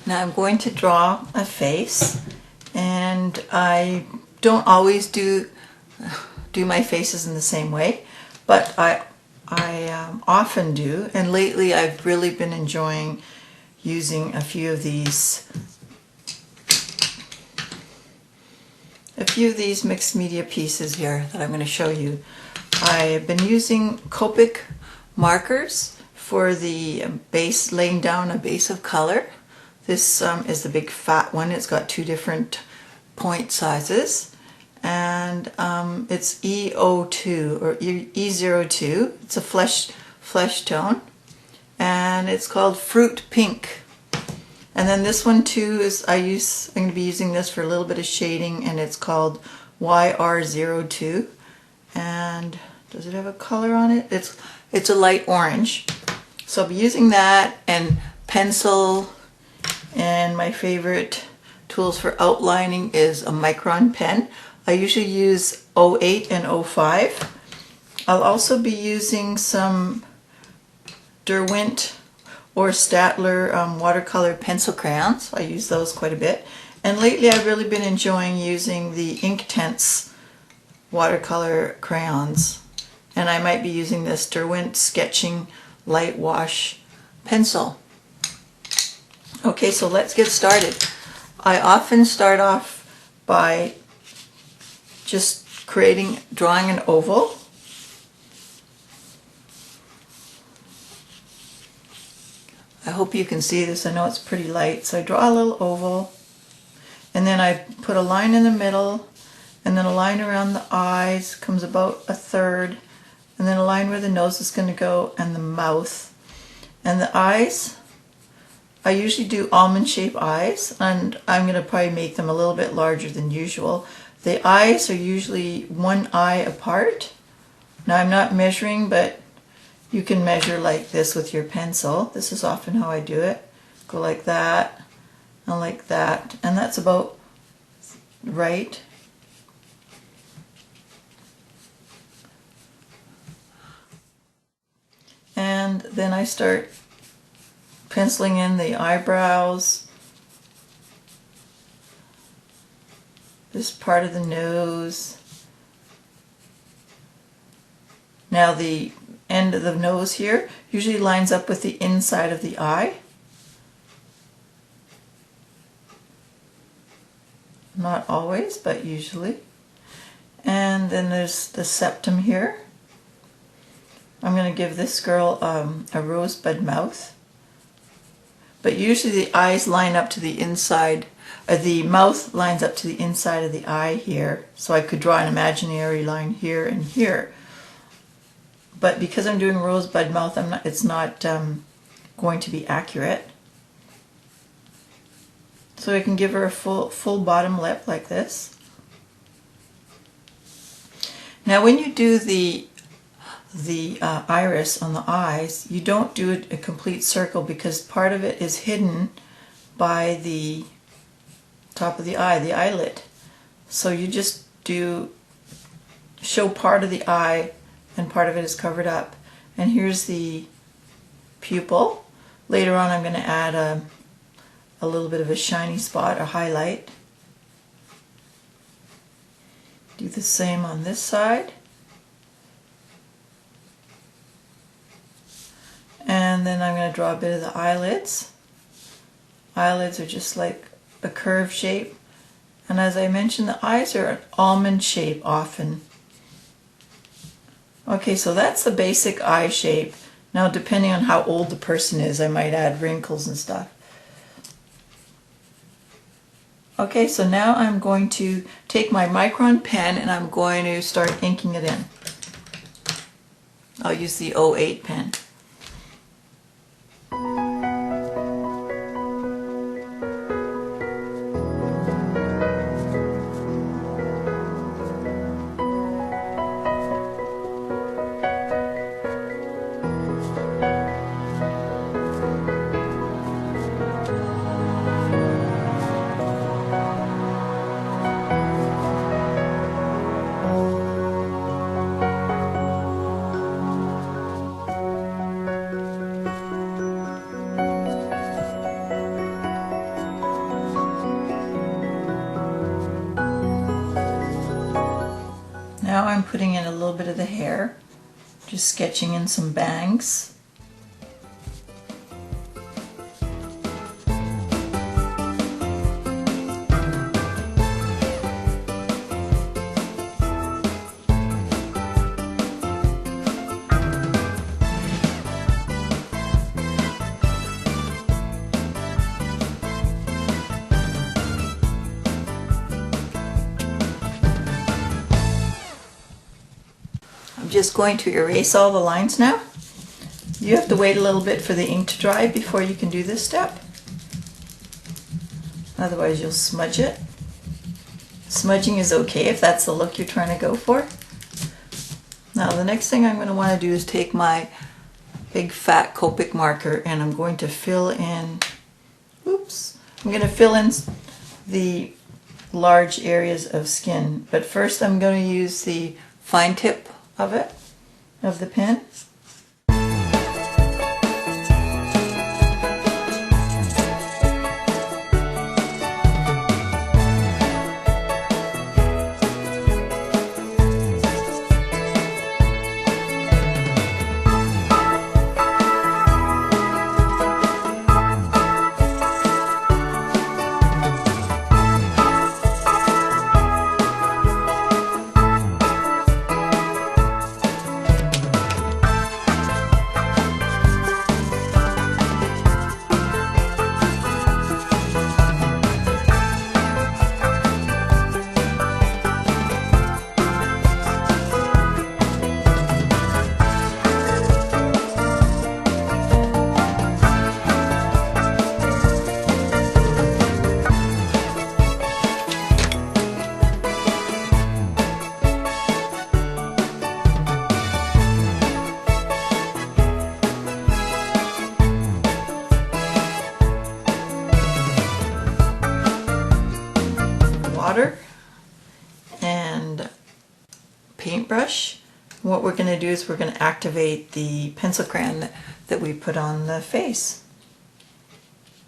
Now I'm going to draw a face, and I don't always do my faces in the same way, but I often do, and lately I've really been enjoying using a few of these mixed media pieces here that I'm going to show you. I've been using Copic markers for the base, laying down a base of color. This is the big fat one. It's got two different point sizes, and it's E02 or E02. It's a flesh tone, and it's called Fruit Pink. And then this one too is I'm going to be using this for a little bit of shading, and it's called YR02. And does it have a color on it? It's a light orange. So I'll be using that, and pencil. And my favorite tools for outlining is a micron pen. I usually use 08 and 05. I'll also be using some Derwent or Staedtler watercolor pencil crayons. I use those quite a bit. And lately I've really been enjoying using the Inktense watercolor crayons. And I might be using this Derwent Sketching Light Wash pencil. Okay, so let's get started. I often start off by just drawing an oval. I hope you can see this. I know it's pretty light. So I draw a little oval, and then I put a line in the middle, and then a line around the eyes, comes about a third, and then a line where the nose is going to go, and the mouth. And the eyes, I usually do almond-shaped eyes, and I'm going to probably make them a little bit larger than usual. The eyes are usually one eye apart. Now I'm not measuring, but you can measure like this with your pencil. This is often how I do it. Go like that, and like that, and that's about right. And then I start penciling in the eyebrows, this part of the nose. Now the end of the nose here usually lines up with the inside of the eye. Not always, but usually. And then there's the septum here. I'm going to give this girl a rosebud mouth. But usually the eyes line up to the inside, the mouth lines up to the inside of the eye here. So I could draw an imaginary line here and here. But because I'm doing rosebud mouth, it's not going to be accurate. So I can give her a full bottom lip like this. Now when you do the iris on the eyes, you don't do a complete circle because part of it is hidden by the top of the eye, the eyelid. So you just show part of the eye and part of it is covered up. And here's the pupil. Later on I'm going to add a little bit of a shiny spot, a highlight. Do the same on this side. And then I'm going to draw a bit of the eyelids. Eyelids are just like a curved shape. And as I mentioned, the eyes are an almond shape often. Okay, so that's the basic eye shape. Now, depending on how old the person is, I might add wrinkles and stuff. Okay, so now I'm going to take my micron pen and I'm going to start inking it in. I'll use the 08 pen. I'm putting in a little bit of the hair, just sketching in some bangs. I'm just going to erase all the lines now. You have to wait a little bit for the ink to dry before you can do this step. Otherwise you'll smudge it. Smudging is okay if that's the look you're trying to go for. Now the next thing I'm going to want to do is take my big fat copic marker and I'm going to fill in, I'm going to fill in the large areas of skin. But first I'm going to use the fine tip of the pen. Water and paintbrush. What we're going to do is we're going to activate the pencil crayon that we put on the face.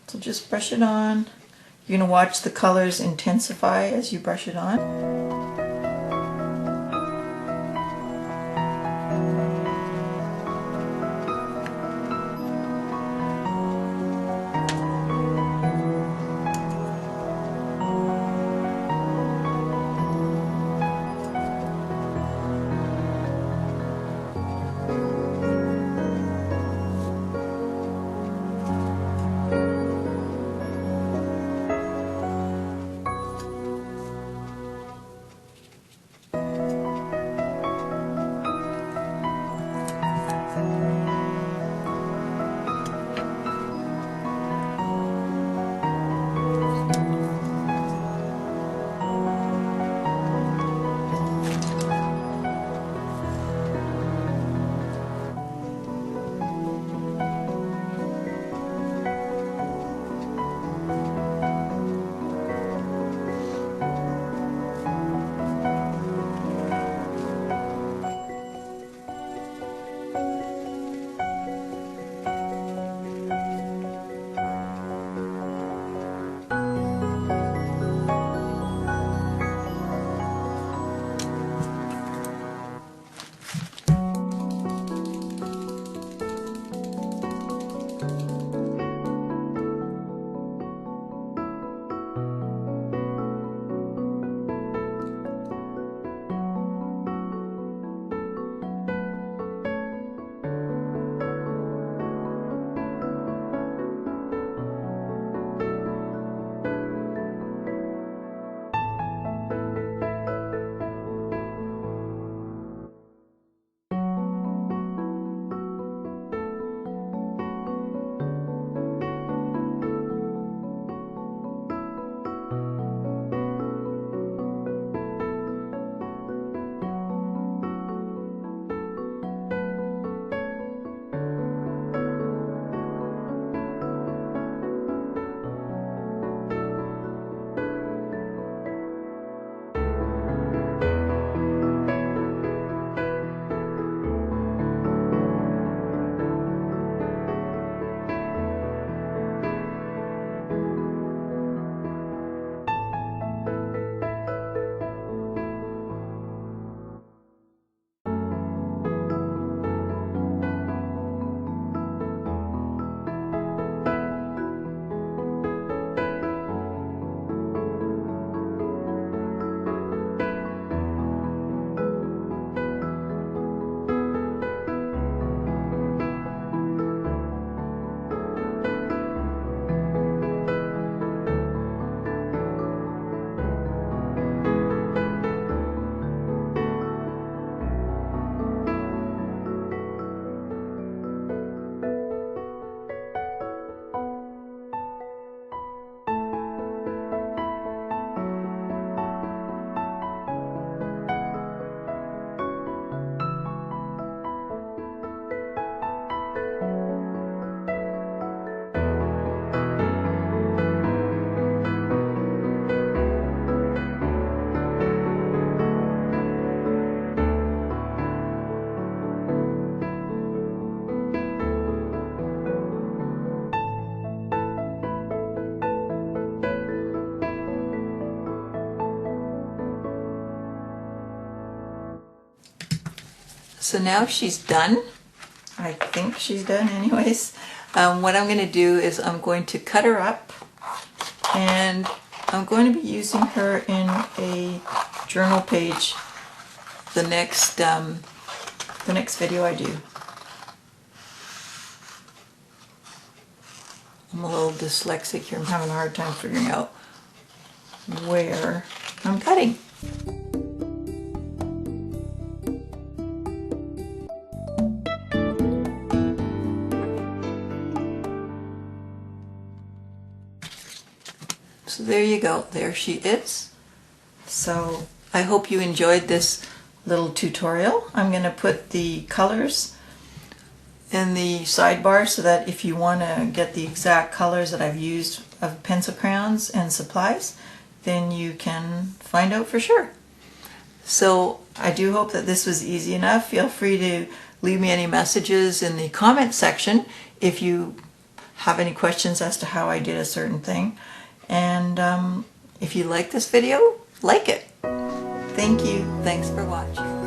So just brush it on. You're going to watch the colors intensify as you brush it on. So now she's done. I think she's done anyways. What I'm going to do is I'm going to cut her up, and I'm going to be using her in a journal page the next video I do. I'm a little dyslexic here. I'm having a hard time figuring out where I'm cutting. So there you go. There she is. So I hope you enjoyed this little tutorial. I'm going to put the colors in the sidebar so that if you want to get the exact colors that I've used of pencil crayons and supplies, then you can find out for sure. So I do hope that this was easy enough. Feel free to leave me any messages in the comment section if you have any questions as to how I did a certain thing. And if you like this video, like it. Thank you. Thanks for watching.